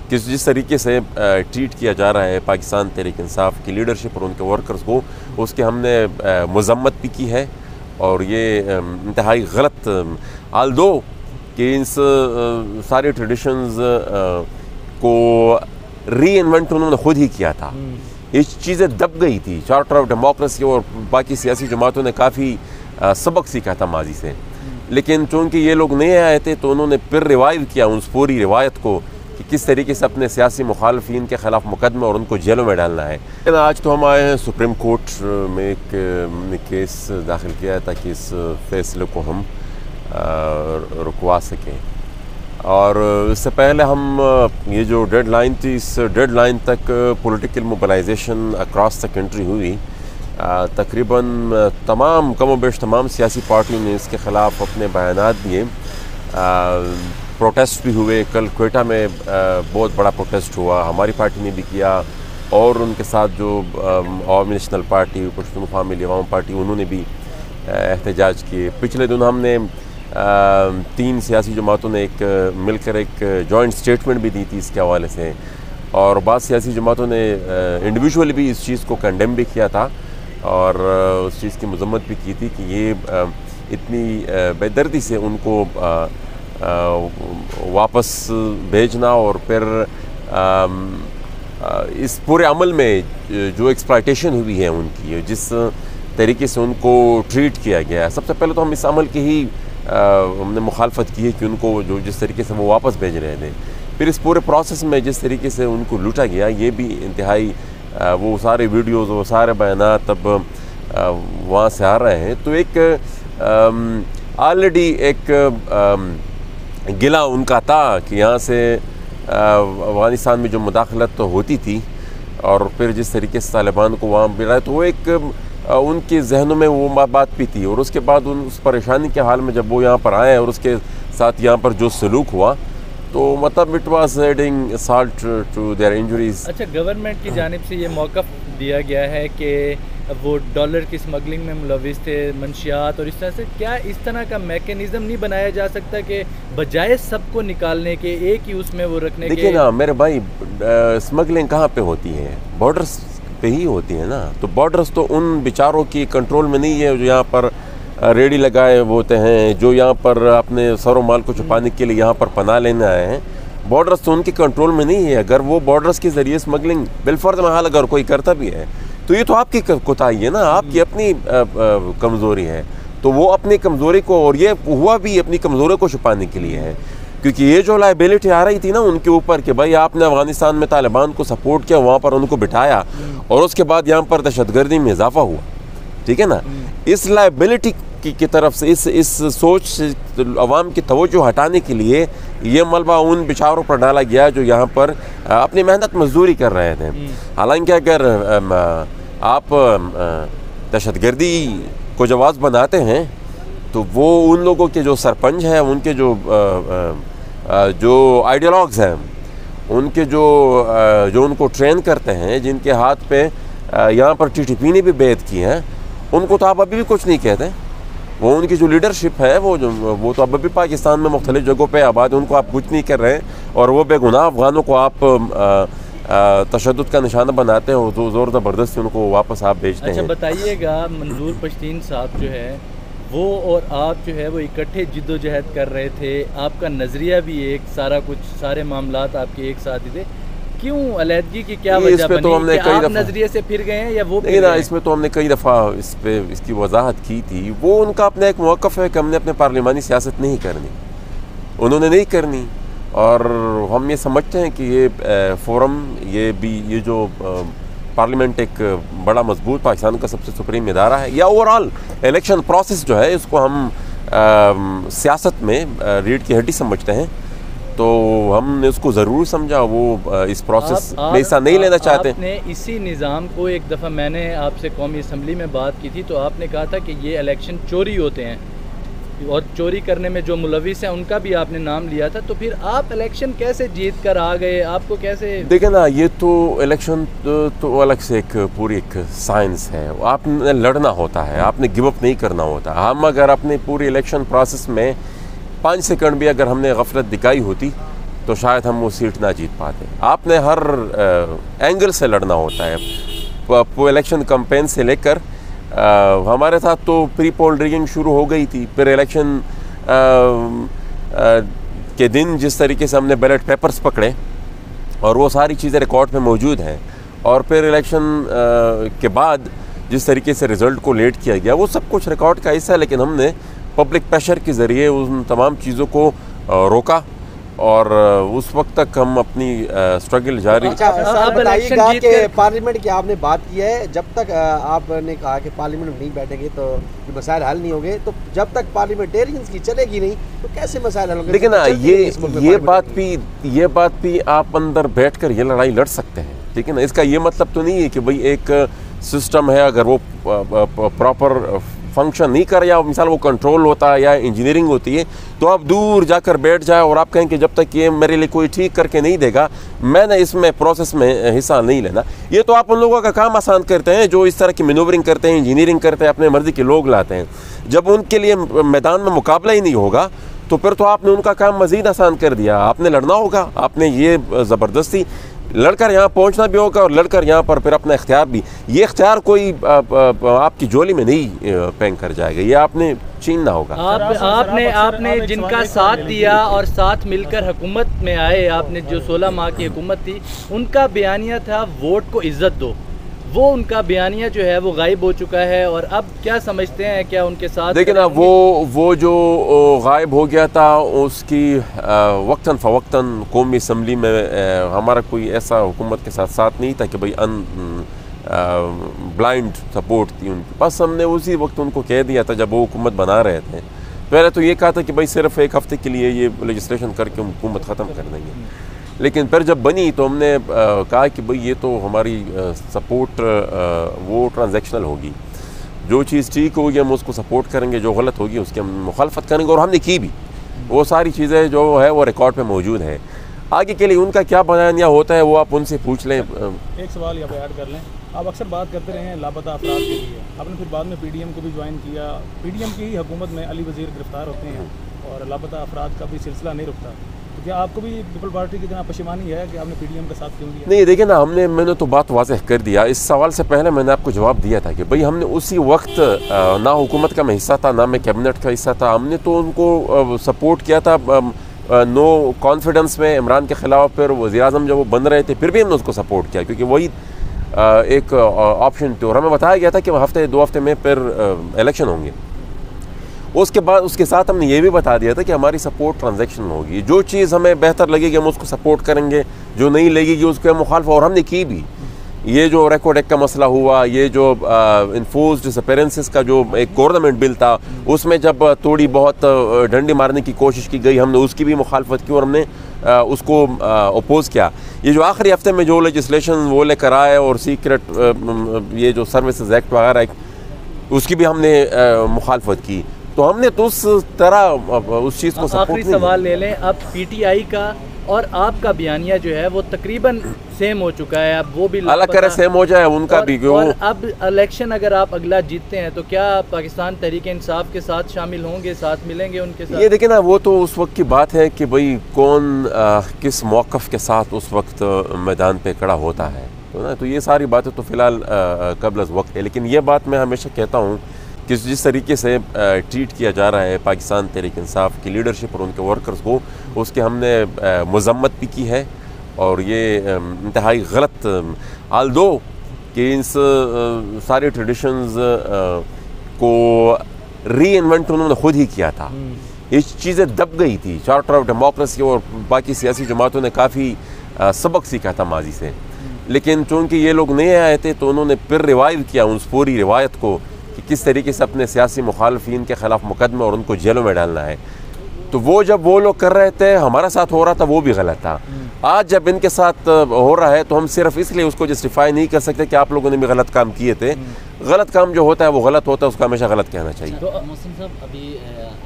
جس طریقے سے ٹریٹ کیا جا رہا ہے پاکستان تحریک انصاف کی لیڈرشپ اور ان کے ورکرز کو، اس کی ہم نے مذمت بھی کی ہے، اور یہ انتہائی غلط آلدو کہ اس سارے ٹریڈیشنز کو ری انوینٹ انہوں نے خود ہی کیا تھا. یہ چیزیں دب گئی تھی. چارٹر آف ڈیموکریسی اور باقی سیاسی جماعتوں نے کافی سبق سیکھا تھا ماضی سے، لیکن چونکہ یہ لوگ نئے آئے تھے تو انہوں نے پھر ریوائیو کیا اس پوری روایت کو کہ کس طریقے سے اپنے سیاسی مخالفین کے خلاف مقدمے اور ان کو جیلوں میں ڈالنا ہے. آج تو ہم آئے ہیں سپریم کورٹ میں ایک کیس داخل کیا ہے تاکہ اس فیصلے کو ہم رکوا سکیں، اور اس سے پہلے ہم یہ جو ڈیڈ لائن تھی، اس ڈیڈ لائن تک political mobilisation across the country ہوئی. تقریباً کم و بیش تمام سیاسی پارٹیوں نے اس کے خلاف اپنے بیانات دیے. پروٹیسٹ بھی ہوئے. کل کوئٹہ میں بہت بڑا پروٹیسٹ ہوا، ہماری پارٹی نے بھی کیا، اور ان کے ساتھ جو عوامی نیشنل پارٹی، پشتونخوا ملی عوام پارٹی، انہوں نے بھی احتجاج کیے. پچھلے دن ہم نے 3 سیاسی جماعتوں نے مل کر ایک جوائنٹ سٹیٹمنٹ بھی دی تھی اس کے حوالے سے، اور بعض سیاسی جماعتوں نے انڈیویجول بھی اس چیز کو کنڈیم بھی کیا تھا اور اس چیز کی مذمت بھی کی تھی کہ یہ اتنی بے دردی سے ان کو واپس بھیجنا، اور پھر اس پورے عمل میں جو ایکسپلائٹیشن ہوئی ہے ان کی، جس طریقے سے ان کو ٹریٹ کیا گیا ہے. سب سے پہلے تو ہم اس عمل کی ہی ہم نے مخالفت کی ہے کہ ان کو جس طریقے سے وہ واپس بھیج رہے تھے. پھر اس پورے پروسیس میں جس طریقے سے ان کو لوٹا گیا، یہ بھی انتہائی وہ سارے ویڈیوز، وہ سارے بیانات اب وہاں سے آ رہے ہیں. تو ایک آلریڈی ایک گلہ ان کا تھا کہ یہاں سے افغانستان میں جو مداخلت ہوتی تھی اور پھر جس طریقے سے طالبان کو وہاں ملا، تو وہ ایک ان کے ذہنوں میں وہ بات بھی تھی. اور اس کے بعد اس پریشانی کے حال میں جب وہ یہاں پر آئے اور اس کے ساتھ یہاں پر جو سلوک ہوا، تو مطلب it was adding salt to their injuries. اچھا، گورنمنٹ کی جانب سے یہ موقف دیا گیا ہے کہ وہ ڈالر کی اسمگلنگ میں ملوث تھے، منشیات اور اس طرح سے، کیا اس طرح کا میکینزم نہیں بنایا جا سکتا کہ بجائے سب کو نکالنے کے ایک ہی اس میں وہ رکھنے کے؟ دیکھیے نا میرے بھائی، اسمگلنگ کہاں پہ ہوتی ہے؟ بارڈرز پہ ہی ہوتی ہے نا. تو بارڈرز تو ان بیچاروں کی کنٹرول میں نہیں ہے جو یہاں پر ریڈی لگائے ہوتے ہیں، جو یہاں پر اپنے سر و مال کو چھپانے کے لیے یہاں پر پناہ لینے آئے ہیں. بارڈرز تو ان کی کنٹرول میں نہیں ہے. اگر وہ بارڈرز کے ذریعے اسمگلنگ بالفرض محال اگر کوئی کرتا بھی ہے تو یہ تو آپ کی کوتاہی ہے نا، آپ کی اپنی کمزوری ہے. تو وہ اپنی کمزوری کو، اور یہ ہوا بھی اپنی کمزوری کو چھپانے کے لیے ہے، کیونکہ یہ جو لائبلٹی آ رہی تھی نا ان کے اوپر کہ بھائی آپ نے افغانستان میں طالبان کو سپورٹ کیا، وہاں پر ان کو بٹھایا، اور اس کے بعد یہاں پر دہشت گردی میں اضافہ ہوا. ٹھیک ہے نا. اس لائبلٹی کی طرف سے، اس سوچ سے عوام کی توجہ ہٹانے کے لیے یہ ملبہ ان بیچاروں پر ڈالا گیا جو یہاں پر اپنی محنت مزدوری کر رہے تھے. حالانکہ اگر آپ دہشت گردی کو جواز بناتے ہیں تو وہ ان لوگوں کے جو سرپنچ ہیں، ان کے جو آئیڈیالوگز ہیں، ان کے جو ان کو ٹرین کرتے ہیں، جن کے ہاتھ پہ یہاں پر ٹی ٹی پی نے بھی بیعت کی ہے، ان کو تو آپ ابھی بھی کچھ نہیں کہتے. وہ ان کی جو لیڈرشپ ہے وہ تو اب بھی پاکستان میں مختلف جگہوں پہ آباد ہے، ان کو آپ کچھ نہیں کر رہے، اور وہ بے گناہ افغانوں کو آپ تشدد کا نشانہ بناتے ہیں، تو زور زبردستی ان کو واپس آپ بھیجتے ہیں. اچھا بتائیے گا، منظور پشتین صاحب جو ہے وہ اور آپ جو ہے وہ اکٹھے جد و جہد کر رہے تھے، آپ کا نظریہ بھی ایک، سارا کچھ سارے معاملات آپ کے ایک ساتھ ہی تھے، کیوں علیحدگی کی کیا وجہ بنی کہ آپ نظریے سے پھر گئے ہیں یا وہ پھر گئے؟ اس میں تو ہم نے کئی دفعہ اس کی وضاحت کی تھی. وہ ان کا اپنا ایک موقف ہے کہ ہم نے اپنے پارلیمانی سیاست نہیں کرنی، انہوں نے نہیں کرنی، اور ہم یہ سمجھتے ہیں کہ یہ فورم، یہ جو پارلیمنٹ ایک بڑا مضبوط پاکستان کا سب سے سپریم ادارہ ہے، یا اوور آل الیکشن پروسیس جو ہے اس کو ہم سیاست میں ریڑھ کی ہڈی سمجھتے ہیں. تو ہم نے اس کو ضرور سمجھا، وہ اس پروسیس میں حصہ نہیں لینا چاہتے. آپ نے اسی نظام کو، ایک دفعہ میں نے آپ سے قومی اسمبلی میں بات کی تھی تو آپ نے کہا تھا کہ یہ الیکشن چوری ہوتے ہیں، اور چوری کرنے میں جو ملوث ہیں ان کا بھی آپ نے نام لیا تھا. تو پھر آپ الیکشن کیسے جیت کر آ گئے؟ آپ کو کیسے؟ دیکھیں نا، یہ تو الیکشن تو الگ سے ایک پوری ایک سائنس ہے. آپ نے لڑنا ہوتا ہے، آپ نے گیو اپ نہیں کرنا ہوتا. ہم اگر اپنی پوری الیکشن پروسیس میں 5 سیکنڈ بھی اگر ہم نے غفلت دکھائی ہوتی تو شاید ہم وہ سیٹ نہ جیت پاتے. آپ نے ہر اینگل سے لڑنا ہوتا ہے, الیکشن کمپین سے لے کر. ہمارے ساتھ تو پری پول ریگنگ شروع ہو گئی تھی, پھر الیکشن کے دن جس طریقے سے ہم نے بیلٹ پیپرز پکڑے اور وہ ساری چیزیں ریکارڈ میں موجود ہیں, اور پھر الیکشن کے بعد جس طریقے سے رزلٹ کو لیٹ کیا گیا, وہ سب کچھ ریکارڈ کا حصہ ہے. لیکن ہم نے پبلک پریشر کے ذریعے ان تمام چیزوں کو روکا, اور اس وقت تک ہم اپنی اسٹرگل جاری. آپ بتائیے گا کہ پارلیمنٹ کی آپ نے بات کی ہے, جب تک آپ نے کہا کہ پارلیمنٹ میں نہیں بیٹھیں گے تو یہ مسائل حل نہیں ہوں گے, تو جب تک پارلیمنٹیرینز کی چلے گی نہیں تو کیسے مسائل حل ہوں گے؟ لیکن یہ بات بھی آپ اندر بیٹھ کر یہ لڑائی لڑ سکتے ہیں, ٹھیک ہے نا. اس کا یہ مطلب تو نہیں ہے کہ بھئی ایک سسٹم ہے, اگر وہ پراپر فنکشن نہیں کر, یا مثال وہ کنٹرول ہوتا ہے یا انجینئرنگ ہوتی ہے, تو آپ دور جا کر بیٹھ جائے اور آپ کہیں کہ جب تک یہ میرے لیے کوئی ٹھیک کر کے نہیں دے گا میں نے اس میں پروسیس میں حصہ نہیں لینا. یہ تو آپ ان لوگوں کا کام آسان کرتے ہیں جو اس طرح کی مینوورنگ کرتے ہیں, انجینئرنگ کرتے ہیں, اپنے مرضی کے لوگ لاتے ہیں. جب ان کے لیے میدان میں مقابلہ ہی نہیں ہوگا تو پھر تو آپ نے ان کا کام مزید آسان کر دیا. آپ نے لڑنا ہوگا, آپ نے یہ زبردستی لڑ کر یہاں پہنچنا بھی ہوگا, اور لڑ کر یہاں پر پھر اپنا اختیار بھی. یہ اختیار کوئی آپ کی جولی میں نہیں پھینک کر جائے گا, یہ آپ نے چھیننا ہوگا. آپ نے جن کا ساتھ دیا اور ساتھ مل کر حکومت میں آئے, آپ نے جو 16 ماہ کی حکومت تھی, ان کا بیانیہ تھا ووٹ کو عزت دو. وہ ان کا بیانیہ جو ہے وہ غائب ہو چکا ہے, اور اب کیا سمجھتے ہیں, کیا ان کے ساتھ دیکھیں نا وہ جو غائب ہو گیا تھا, اس کی وقتاً فوقتاً قومی اسمبلی میں ہمارا کوئی ایسا حکومت کے ساتھ نہیں تھا کہ بھئی بلائنڈ سپورٹ تھی ان کی. بس ہم نے اسی وقت ان کو کہہ دیا تھا جب وہ حکومت بنا رہے تھے, پہلے تو یہ کہا تھا کہ بھئی صرف ایک ہفتے کے لیے یہ لیجسلیشن کر کے حکومت ختم کر دیں گے. لیکن پھر جب بنی تو ہم نے کہا کہ بھئی یہ تو ہماری سپورٹ وہ ٹرانزیکشنل ہوگی, جو چیز ٹھیک ہوگی ہم اس کو سپورٹ کریں گے, جو غلط ہوگی اس کی ہم مخالفت کریں گے, اور ہم نے کی بھی. وہ ساری چیزیں جو ہے وہ ریکارڈ پہ موجود ہیں. آگے کے لیے ان کا کیا بیانیہ ہوتا ہے وہ آپ ان سے پوچھ لیں. ایک سوال یہاں پہ ایڈ کر لیں, آپ اکثر بات کرتے رہے ہیں لاپتہ افراد کے لیے, آپ نے پھر بعد میں پی ڈی ایم کو بھی جوائن کیا. پی ڈی ایم کی ہی حکومت میں علی وزیر گرفتار ہوتے ہیں اور لاپتہ افراد کا بھی سلسلہ نہیں رکتا. کیا آپ کو بھی پیپل پارٹی کی طرح پشیمانی ہے کہ آپ نے پی ڈی ایم کا ساتھ کیوں دیا؟ نہیں دیکھیں نا, میں نے تو بات واضح کر دیا. اس سوال سے پہلے میں نے آپ کو جواب دیا تھا کہ بھئی ہم نے اسی وقت نہ حکومت کا میں حصہ تھا, نہ میں کیبنٹ کا حصہ تھا. ہم نے تو ان کو سپورٹ کیا تھا نو کانفیڈنس میں عمران کے خلاف. پھر وزیر اعظم جب وہ بن رہے تھے پھر بھی ہم نے اس کو سپورٹ کیا, کیونکہ وہی ایک آپشن تھی, اور ہمیں بتایا گیا تھا کہ ہفتے 2 ہفتے میں پھر الیکشن ہوں گے. اس کے بعد اس کے ساتھ ہم نے یہ بھی بتا دیا تھا کہ ہماری سپورٹ ٹرانزیکشن ہوگی. جو چیز ہمیں بہتر لگے گی ہم اس کو سپورٹ کریں گے, جو نہیں لگے گی اس کو مخالف, اور ہم نے کی بھی. یہ جو ریکارڈ ایکٹ کا مسئلہ ہوا, یہ جو انفورسڈ ڈسپیرنسز کا جو ایک گورنمنٹ بل تھا, اس میں جب تھوڑی بہت ڈنڈی مارنے کی کوشش کی گئی, ہم نے اس کی بھی مخالفت کی اور ہم نے اس کو اپوز کیا. یہ جو آخری ہفتے میں جو لیجسلیشن وہ لے کر آئے, اور سیکرٹ یہ جو سروسز ایکٹ وغیرہ, اس کی بھی ہم نے مخالفت کی. تو ہم نے تو اس طرح اس چیز کو سپورٹ. آخری سوال لے لیں, اب پی ٹی آئی کا اور آپ کا بیانیہ جو ہے وہ تقریباً سیم ہو چکا ہے, اب وہ بھی اللہ کرے سیم ہو جائے ان کا بھی. اور اب الیکشن اگر آپ اگلا جیتتے ہیں تو کیا پاکستان تحریک انصاف کے ساتھ شامل ہوں گے, ساتھ ملیں گے ان کے ساتھ؟ یہ دیکھیں نا, وہ تو اس وقت کی بات ہے کہ بھئی کون کس موقف کے ساتھ اس وقت میدان پہ کھڑا ہوتا ہے. تو یہ ساری باتیں تو فی الحال قبل از وقت ہے. لیکن یہ بات میں ہمیشہ کہتا ہوں کہ جس طریقے سے ٹریٹ کیا جا رہا ہے پاکستان تحریک انصاف کی لیڈرشپ اور ان کے ورکرز کو, اس کے ہم نے مذمت بھی کی ہے, اور یہ انتہائی غلط. آلدو کہ اس سارے ٹریڈیشنز کو ری انوینٹ انہوں نے خود ہی کیا تھا. یہ چیزیں دب گئی تھی. چارٹر آف ڈیموکریسی اور باقی سیاسی جماعتوں نے کافی سبق سیکھا تھا ماضی سے, لیکن چونکہ یہ لوگ نئے آئے تھے تو انہوں نے پھر ریوائیو کیا اس پوری روایت کو کہ کس طریقے سے اپنے سیاسی مخالفین کے خلاف مقدمے اور ان کو جیلوں میں ڈالنا ہے. تو وہ جب وہ لوگ کر رہے تھے, ہمارا ساتھ ہو رہا تھا, وہ بھی غلط تھا. آج جب ان کے ساتھ ہو رہا ہے تو ہم صرف اس لیے اس کو جسٹیفائی نہیں کر سکتے کہ آپ لوگوں نے بھی غلط کام کیے تھے. غلط کام جو ہوتا ہے وہ غلط ہوتا ہے, اس کو ہمیشہ غلط کہنا چاہیے. تو محسن صاحب, ابھی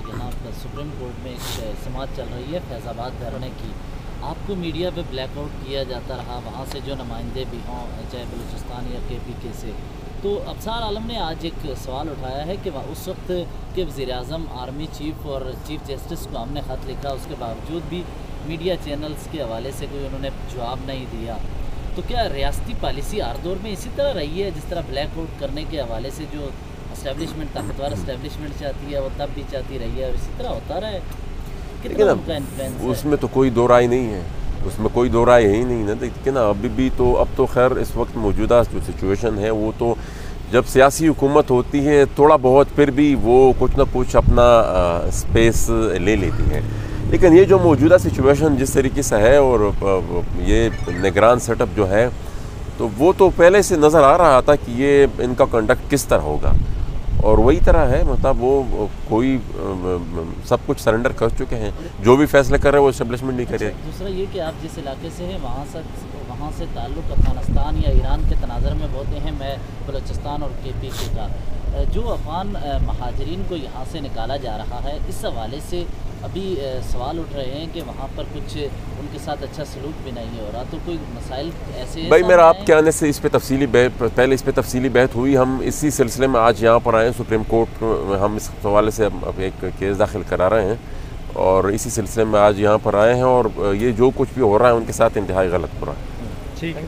جناب سپریم کورٹ میں ایک سماعت چل رہی ہے فیض آباد دھرنے کی. آپ کو میڈیا پہ بلیک آؤٹ کیا جاتا رہا, وہاں سے جو نمائندے بھی ہوں چاہے بلوچستان یا کے پی کے سے. تو ابصار عالم نے آج ایک سوال اٹھایا ہے کہ اس وقت کے وزیر اعظم آرمی چیف اور چیف جسٹس کو ہم نے خط لکھا, اس کے باوجود بھی میڈیا چینلز کے حوالے سے کوئی انہوں نے جواب نہیں دیا. تو کیا ریاستی پالیسی ہر دور میں اسی طرح رہی ہے جس طرح بلیک آؤٹ کرنے کے حوالے سے جو اسٹیبلشمنٹ طاقتور اسٹیبلشمنٹ چاہتی ہے وہ تب بھی چاہتی رہی ہے اور اسی طرح ہوتا رہا ہے؟ کتنا ان کا انفلوئنس ہے؟ اس میں تو کوئی دو رائے نہیں ہے, اس میں کوئی دو رائے ہے ہی نہیں نا. دیکھیے نا ابھی بھی تو اب تو خیر اس وقت موجودہ جو سچویشن ہے وہ تو جب سیاسی حکومت ہوتی ہے تھوڑا بہت پھر بھی وہ کچھ نہ کچھ اپنا اسپیس لے لیتی ہے, لیکن یہ جو موجودہ سچویشن جس طریقے سے ہے اور یہ نگران سیٹ اپ جو ہے تو وہ تو پہلے سے نظر آ رہا تھا کہ یہ ان کا کنڈکٹ کس طرح ہوگا, اور وہی طرح ہے. مطلب وہ کوئی سب کچھ سرنڈر کر چکے ہیں, جو بھی فیصلے کر رہے ہیں وہ اسٹیبلشمنٹ نہیں کر رہے. دوسرا یہ کہ آپ جس علاقے سے ہیں وہاں سے تعلق افغانستان یا ایران کے تناظر میں بہت اہم ہے, بلوچستان اور KPK کا. جو افغان مہاجرین کو یہاں سے نکالا جا رہا ہے اس حوالے سے ابھی سوال اٹھ رہے ہیں کہ وہاں پر کچھ ان کے ساتھ اچھا سلوک بھی نہیں ہو رہا, تو کوئی مسائل ایسے بھائی میرا آپ کے آنے سے اس پہ پہلے اس پہ تفصیلی بحث ہوئی. ہم اسی سلسلے میں آج یہاں پر آئے ہیں سپریم کورٹ میں, ہم اس حوالے سے اب ایک کیس داخل کرا رہے ہیں اور اسی سلسلے میں آج یہاں پر آئے ہیں, اور یہ جو کچھ بھی ہو رہا ہے ان کے ساتھ انتہائی غلط ہو رہا ہے. ٹھیک ہے.